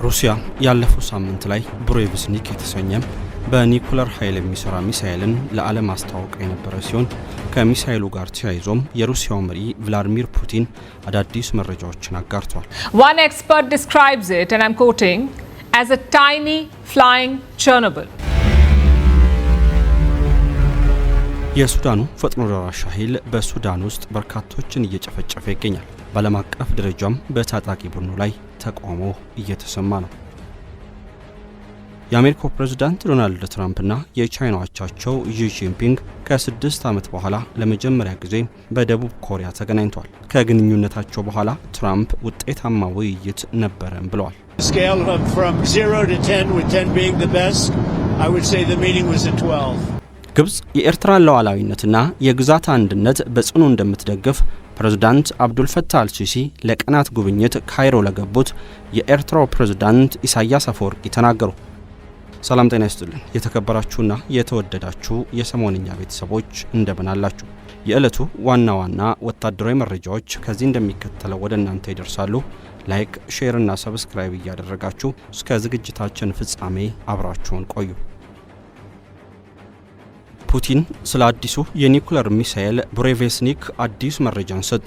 ሩሲያ ያለፈው ሳምንት ላይ ብሬቭስኒክ የተሰኘ በኒኩለር ኃይል የሚሰራ ሚሳኤልን ለዓለም አስተዋውቆ የነበረ ሲሆን ከሚሳኤሉ ጋር ተያይዞም የሩሲያው መሪ ቭላዲሚር ፑቲን አዳዲስ መረጃዎችን አጋርተዋል። One expert describes it, and I'm quoting, as a tiny flying Chernobyl. የሱዳኑ ፈጥኖ ደራሽ ኃይል በሱዳን ውስጥ በርካቶችን እየጨፈጨፈ ይገኛል። በዓለም አቀፍ ደረጃም በታጣቂ ቡድኑ ላይ ተቃውሞ እየተሰማ ነው። የአሜሪካው ፕሬዝዳንት ዶናልድ ትራምፕና የቻይናው አቻቸው ዢ ጂንፒንግ ከ6 ዓመት በኋላ ለመጀመሪያ ጊዜ በደቡብ ኮሪያ ተገናኝተዋል። ከግንኙነታቸው በኋላ ትራምፕ ውጤታማ ውይይት ነበረን ብለዋል። ግብጽ የኤርትራን ሉዓላዊነትና የግዛት አንድነት በጽኑ እንደምትደግፍ ፕሬዝዳንት አብዱልፈታህ አልሲሲ ለቀናት ጉብኝት ካይሮ ለገቡት የኤርትራው ፕሬዝዳንት ኢሳያስ አፈወርቂ ተናገሩ። ሰላም ጤና ይስጥልን የተከበራችሁና የተወደዳችሁ የሰሞንኛ ቤተሰቦች እንደምን አላችሁ? የዕለቱ ዋና ዋና ወታደራዊ መረጃዎች ከዚህ እንደሚከተለው ወደ እናንተ ይደርሳሉ። ላይክ፣ ሼር እና ሰብስክራይብ እያደረጋችሁ እስከ ዝግጅታችን ፍጻሜ አብራችሁን ቆዩ። ፑቲን ስለ አዲሱ የኒኩለር ሚሳኤል ብሬቭስኒክ አዲስ መረጃን ሰጡ።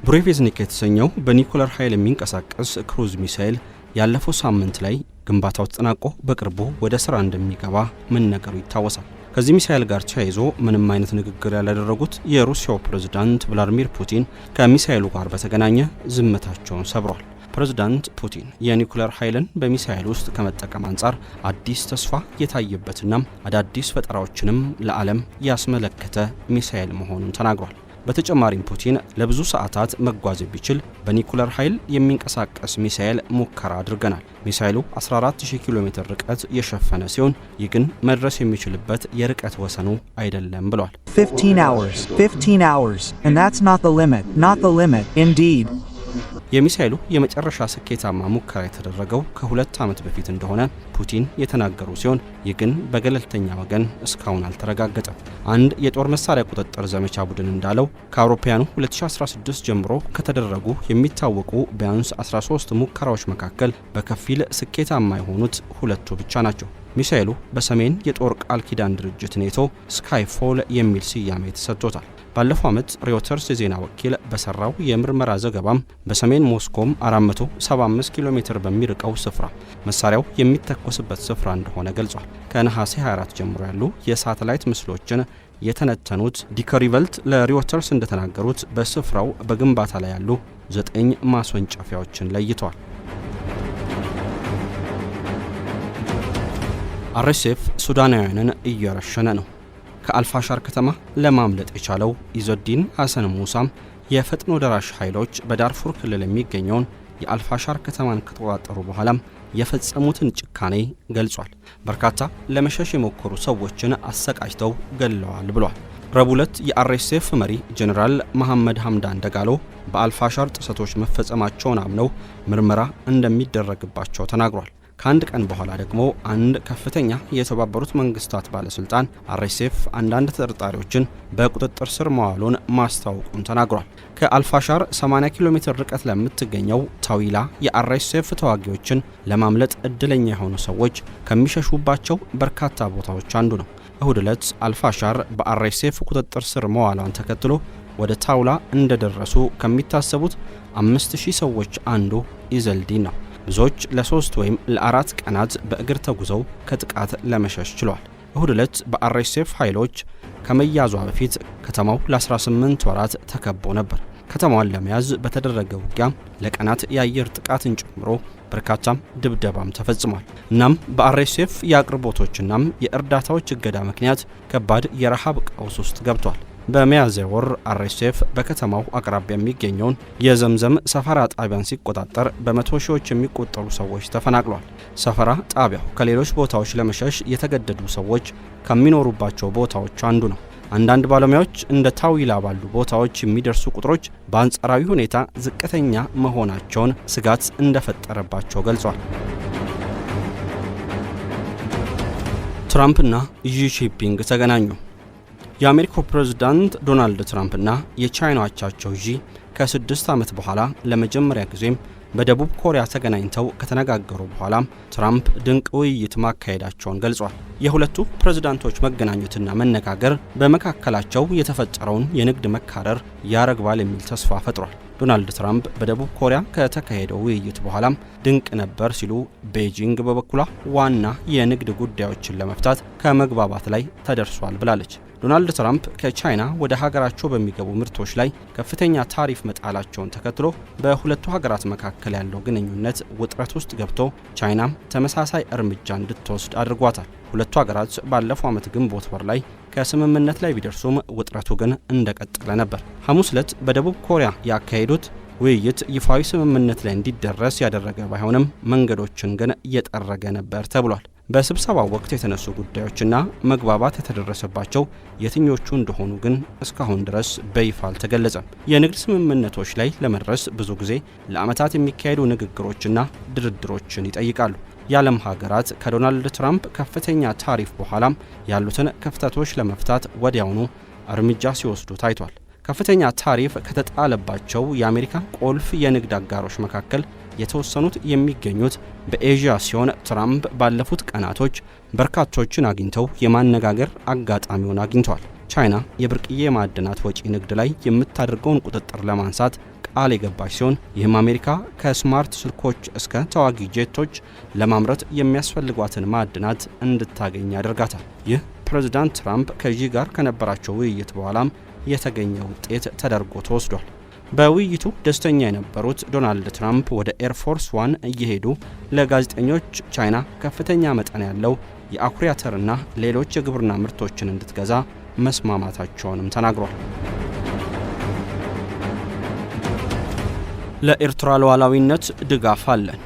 ብሬቭስኒክ የተሰኘው በኒኩለር ኃይል የሚንቀሳቀስ ክሩዝ ሚሳኤል ያለፈው ሳምንት ላይ ግንባታው ተጠናቆ በቅርቡ ወደ ስራ እንደሚገባ መነገሩ ይታወሳል። ከዚህ ሚሳኤል ጋር ተያይዞ ምንም አይነት ንግግር ያላደረጉት የሩሲያው ፕሬዝዳንት ቭላዲሚር ፑቲን ከሚሳኤሉ ጋር በተገናኘ ዝምታቸውን ሰብሯል። ፕሬዝዳንት ፑቲን የኒኩለር ኃይልን በሚሳኤል ውስጥ ከመጠቀም አንጻር አዲስ ተስፋ የታየበትና አዳዲስ ፈጠራዎችንም ለዓለም ያስመለከተ ሚሳኤል መሆኑን ተናግሯል። በተጨማሪም ፑቲን ለብዙ ሰዓታት መጓዝ ቢችል በኒኩለር ኃይል የሚንቀሳቀስ ሚሳኤል ሙከራ አድርገናል። ሚሳኤሉ 14000 ኪሎ ሜትር ርቀት የሸፈነ ሲሆን ይህ ግን መድረስ የሚችልበት የርቀት ወሰኑ አይደለም ብሏል። 15 hours and that's not the limit indeed. የሚሳኤሉ የመጨረሻ ስኬታማ ሙከራ የተደረገው ከ2 ዓመት በፊት እንደሆነ ፑቲን የተናገሩ ሲሆን ይህ ግን በገለልተኛ ወገን እስካሁን አልተረጋገጠም። አንድ የጦር መሳሪያ ቁጥጥር ዘመቻ ቡድን እንዳለው ከአውሮፓውያኑ 2016 ጀምሮ ከተደረጉ የሚታወቁ ቢያንስ 13 ሙከራዎች መካከል በከፊል ስኬታማ የሆኑት 2 ብቻ ናቸው። ሚሳኤሉ በሰሜን የጦር ቃል ኪዳን ድርጅት ኔቶ ስካይፎል የሚል ስያሜ ተሰጥቶታል። ባለፈው ዓመት ሪዮተርስ የዜና ወኪል በሰራው የምርመራ ዘገባም በሰሜን ሞስኮም 475 ኪሎ ሜትር በሚርቀው ስፍራ መሳሪያው የሚተኮስበት ስፍራ እንደሆነ ገልጿል። ከነሐሴ 24 ጀምሮ ያሉ የሳተላይት ምስሎችን የተነተኑት ዲከሪቨልት ለሪዮተርስ እንደተናገሩት በስፍራው በግንባታ ላይ ያሉ 9 ማስወንጨፊያዎችን ለይተዋል። አርኤስኤፍ ሱዳናውያንን እየረሸነ ነው። ከአልፋሻር ከተማ ለማምለጥ የቻለው ኢዘዲን ሐሰን ሙሳም የፈጥኖ ደራሽ ኃይሎች በዳርፉር ክልል የሚገኘውን የአልፋሻር ከተማን ከተቆጣጠሩ በኋላም የፈጸሙትን ጭካኔ ገልጿል። በርካታ ለመሸሽ የሞከሩ ሰዎችን አሰቃይተው ገለዋል ብሏል። ረቡዕ ዕለት የአርኤስኤፍ መሪ ጄኔራል መሐመድ ሐምዳን ደጋሎ በአልፋሻር ጥሰቶች መፈጸማቸውን አምነው ምርመራ እንደሚደረግባቸው ተናግሯል። ከአንድ ቀን በኋላ ደግሞ አንድ ከፍተኛ የተባበሩት መንግስታት ባለስልጣን አርኤስኤፍ አንዳንድ ተጠርጣሪዎችን በቁጥጥር ስር መዋሉን ማስታወቁን ተናግሯል። ከአልፋሻር 80 ኪሎ ሜትር ርቀት ለምትገኘው ታዊላ የአርኤስኤፍ ተዋጊዎችን ለማምለጥ እድለኛ የሆኑ ሰዎች ከሚሸሹባቸው በርካታ ቦታዎች አንዱ ነው። እሁድ ዕለት አልፋሻር በአርኤስኤፍ ቁጥጥር ስር መዋሏን ተከትሎ ወደ ታውላ እንደደረሱ ከሚታሰቡት 5000 ሰዎች አንዱ ኢዘልዲን ነው። ብዙዎች ለ3 ወይም ለ4 ቀናት በእግር ተጉዘው ከጥቃት ለመሸሽ ችሏል። እሁድ ዕለት በአርኤስኤፍ ኃይሎች ከመያዟ በፊት ከተማው ለ18 ወራት ተከቦ ነበር። ከተማዋን ለመያዝ በተደረገ ውጊያ ለቀናት የአየር ጥቃትን ጨምሮ በርካታም ድብደባም ተፈጽሟል። እናም በአርኤስኤፍ የአቅርቦቶችናም የእርዳታዎች እገዳ ምክንያት ከባድ የረሃብ ቀውስ ውስጥ ገብቷል። በሚያዝያ ወር አርኤስኤፍ በከተማው አቅራቢያ የሚገኘውን የዘምዘም ሰፈራ ጣቢያን ሲቆጣጠር በመቶ ሺዎች የሚቆጠሩ ሰዎች ተፈናቅለዋል። ሰፈራ ጣቢያው ከሌሎች ቦታዎች ለመሸሽ የተገደዱ ሰዎች ከሚኖሩባቸው ቦታዎች አንዱ ነው። አንዳንድ ባለሙያዎች እንደ ታዊላ ባሉ ቦታዎች የሚደርሱ ቁጥሮች በአንጻራዊ ሁኔታ ዝቅተኛ መሆናቸውን ስጋት እንደፈጠረባቸው ገልጿል። ትራምፕና ዢ ጂንፒንግ ተገናኙ። የአሜሪካው ፕሬዝዳንት ዶናልድ ትራምፕና የቻይናው አቻቸው ዢ ከ6 ዓመት በኋላ ለመጀመሪያ ጊዜ በደቡብ ኮሪያ ተገናኝተው ከተነጋገሩ በኋላም ትራምፕ ድንቅ ውይይት ማካሄዳቸውን ገልጿል። የሁለቱ ፕሬዝዳንቶች መገናኘትና መነጋገር በመካከላቸው የተፈጠረውን የንግድ መካረር ያረግባል የሚል ተስፋ ፈጥሯል። ዶናልድ ትራምፕ በደቡብ ኮሪያ ከተካሄደው ውይይት በኋላም ድንቅ ነበር ሲሉ፣ ቤጂንግ በበኩሏ ዋና የንግድ ጉዳዮችን ለመፍታት ከመግባባት ላይ ተደርሷል ብላለች። ዶናልድ ትራምፕ ከቻይና ወደ ሀገራቸው በሚገቡ ምርቶች ላይ ከፍተኛ ታሪፍ መጣላቸውን ተከትሎ በሁለቱ ሀገራት መካከል ያለው ግንኙነት ውጥረት ውስጥ ገብቶ ቻይናም ተመሳሳይ እርምጃ እንድትወስድ አድርጓታል። ሁለቱ ሀገራት ባለፈው ዓመት ግንቦት ወር ላይ ከስምምነት ላይ ቢደርሱም ውጥረቱ ግን እንደቀጠለ ነበር። ሐሙስ ዕለት በደቡብ ኮሪያ ያካሄዱት ውይይት ይፋዊ ስምምነት ላይ እንዲደረስ ያደረገ ባይሆንም መንገዶችን ግን እየጠረገ ነበር ተብሏል። በስብሰባው ወቅት የተነሱ ጉዳዮችና መግባባት የተደረሰባቸው የትኞቹ እንደሆኑ ግን እስካሁን ድረስ በይፋ አልተገለጸም። የንግድ ስምምነቶች ላይ ለመድረስ ብዙ ጊዜ ለዓመታት የሚካሄዱ ንግግሮችና ድርድሮችን ይጠይቃሉ። የዓለም ሀገራት ከዶናልድ ትራምፕ ከፍተኛ ታሪፍ በኋላም ያሉትን ክፍተቶች ለመፍታት ወዲያውኑ እርምጃ ሲወስዱ ታይቷል። ከፍተኛ ታሪፍ ከተጣለባቸው የአሜሪካ ቁልፍ የንግድ አጋሮች መካከል የተወሰኑት የሚገኙት በኤዥያ ሲሆን ትራምፕ ባለፉት ቀናቶች በርካቶችን አግኝተው የማነጋገር አጋጣሚውን አግኝተዋል። ቻይና የብርቅዬ ማዕድናት ወጪ ንግድ ላይ የምታደርገውን ቁጥጥር ለማንሳት ቃል የገባች ሲሆን ይህም አሜሪካ ከስማርት ስልኮች እስከ ተዋጊ ጄቶች ለማምረት የሚያስፈልጓትን ማዕድናት እንድታገኝ ያደርጋታል። ይህ ፕሬዝዳንት ትራምፕ ከዢ ጋር ከነበራቸው ውይይት በኋላም የተገኘ ውጤት ተደርጎ ተወስዷል። በውይይቱ ደስተኛ የነበሩት ዶናልድ ትራምፕ ወደ ኤርፎርስ ዋን እየሄዱ ለጋዜጠኞች ቻይና ከፍተኛ መጠን ያለው የአኩሪ አተርና ሌሎች የግብርና ምርቶችን እንድትገዛ መስማማታቸውንም ተናግሯል። ለኤርትራ ሉዓላዊነት ድጋፍ አለን።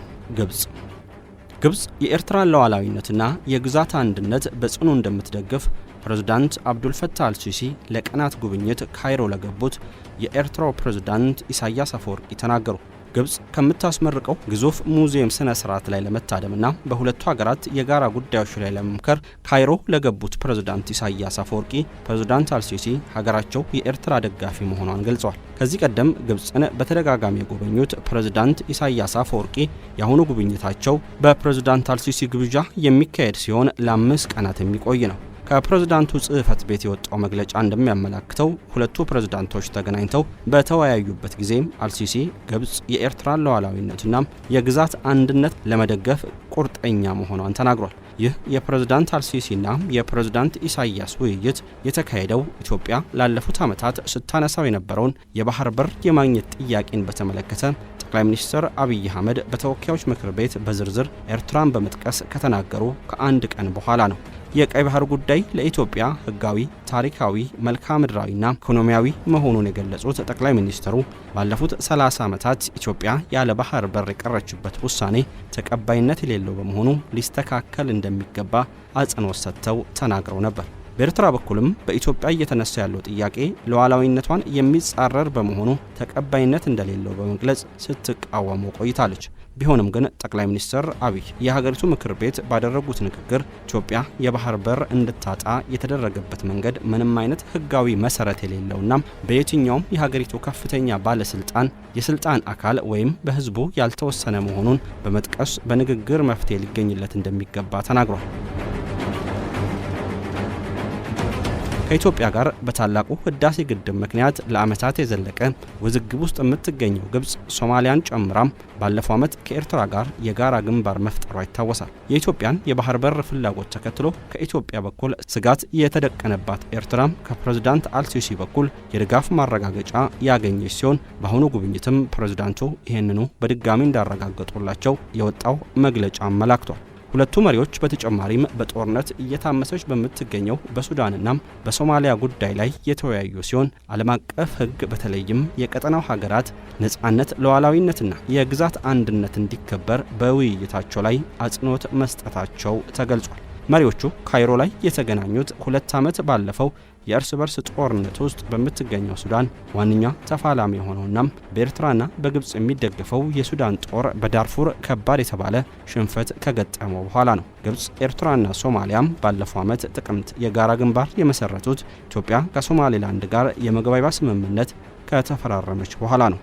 ግብጽ የኤርትራን ሉዓላዊነትና የግዛት አንድነት በጽኑ እንደምትደግፍ ፕሬዝዳንት አብዱልፈታህ አልሲሲ ለቀናት ጉብኝት ካይሮ ለገቡት የኤርትራው ፕሬዝዳንት ኢሳያስ አፈወርቂ ተናገሩ። ግብጽ ከምታስመርቀው ግዙፍ ሙዚየም ስነ ስርዓት ላይ ለመታደምና በሁለቱ ሀገራት የጋራ ጉዳዮች ላይ ለመምከር ካይሮ ለገቡት ፕሬዝዳንት ኢሳያስ አፈወርቂ ፕሬዝዳንት አልሲሲ ሀገራቸው የኤርትራ ደጋፊ መሆኗን ገልጸዋል። ከዚህ ቀደም ግብጽን በተደጋጋሚ የጎበኙት ፕሬዝዳንት ኢሳያስ አፈወርቂ የአሁኑ ጉብኝታቸው በፕሬዝዳንት አልሲሲ ግብዣ የሚካሄድ ሲሆን ለ5 ቀናት የሚቆይ ነው። ከፕሬዝዳንቱ ጽህፈት ቤት የወጣው መግለጫ እንደሚያመላክተው ሁለቱ ፕሬዝዳንቶች ተገናኝተው በተወያዩበት ጊዜም አልሲሲ ግብጽ የኤርትራን ሉዓላዊነትና የግዛት አንድነት ለመደገፍ ቁርጠኛ መሆኗን ተናግሯል። ይህ የፕሬዝዳንት አልሲሲና የፕሬዝዳንት ኢሳያስ ውይይት የተካሄደው ኢትዮጵያ ላለፉት ዓመታት ስታነሳው የነበረውን የባህር በር የማግኘት ጥያቄን በተመለከተ ጠቅላይ ሚኒስትር አብይ አህመድ በተወካዮች ምክር ቤት በዝርዝር ኤርትራን በመጥቀስ ከተናገሩ ከአንድ ቀን በኋላ ነው። የቀይ ባህር ጉዳይ ለኢትዮጵያ ሕጋዊ፣ ታሪካዊ፣ መልክዓ ምድራዊና ኢኮኖሚያዊ መሆኑን የገለጹት ጠቅላይ ሚኒስትሩ ባለፉት 30 ዓመታት ኢትዮጵያ ያለ ባህር በር የቀረችበት ውሳኔ ተቀባይነት የሌለው በመሆኑ ሊስተካከል እንደሚገባ አጽንኦት ሰጥተው ተናግረው ነበር። በኤርትራ በኩልም በኢትዮጵያ እየተነሳ ያለው ጥያቄ ሉዓላዊነቷን የሚጻረር በመሆኑ ተቀባይነት እንደሌለው በመግለጽ ስትቃወመው ቆይታለች። ቢሆንም ግን ጠቅላይ ሚኒስትር አብይ የሀገሪቱ ምክር ቤት ባደረጉት ንግግር ኢትዮጵያ የባህር በር እንድታጣ የተደረገበት መንገድ ምንም አይነት ሕጋዊ መሰረት የሌለውና በየትኛውም የሀገሪቱ ከፍተኛ ባለስልጣን የስልጣን አካል ወይም በህዝቡ ያልተወሰነ መሆኑን በመጥቀስ በንግግር መፍትሄ ሊገኝለት እንደሚገባ ተናግሯል። ከኢትዮጵያ ጋር በታላቁ ህዳሴ ግድብ ምክንያት ለዓመታት የዘለቀ ውዝግብ ውስጥ የምትገኘው ግብጽ ሶማሊያን ጨምራም ባለፈው ዓመት ከኤርትራ ጋር የጋራ ግንባር መፍጠሯ ይታወሳል። የኢትዮጵያን የባህር በር ፍላጎት ተከትሎ ከኢትዮጵያ በኩል ስጋት የተደቀነባት ኤርትራም ከፕሬዝዳንት አልሲሲ በኩል የድጋፍ ማረጋገጫ ያገኘች ሲሆን በአሁኑ ጉብኝትም ፕሬዝዳንቱ ይህንኑ በድጋሚ እንዳረጋገጡላቸው የወጣው መግለጫ አመላክቷል። ሁለቱ መሪዎች በተጨማሪም በጦርነት እየታመሰች በምትገኘው በሱዳንና በሶማሊያ ጉዳይ ላይ የተወያዩ ሲሆን ዓለም አቀፍ ሕግ በተለይም የቀጠናው ሀገራት ነጻነት፣ ሉዓላዊነትና የግዛት አንድነት እንዲከበር በውይይታቸው ላይ አጽንኦት መስጠታቸው ተገልጿል። መሪዎቹ ካይሮ ላይ የተገናኙት 2 ዓመት ባለፈው የእርስ በርስ ጦርነት ውስጥ በምትገኘው ሱዳን ዋነኛ ተፋላሚ የሆነውና በኤርትራና በግብጽ የሚደገፈው የሱዳን ጦር በዳርፉር ከባድ የተባለ ሽንፈት ከገጠመው በኋላ ነው። ግብጽ፣ ኤርትራና ሶማሊያም ባለፈው ዓመት ጥቅምት የጋራ ግንባር የመሰረቱት ኢትዮጵያ ከሶማሌላንድ ጋር የመግባቢያ ስምምነት ከተፈራረመች በኋላ ነው።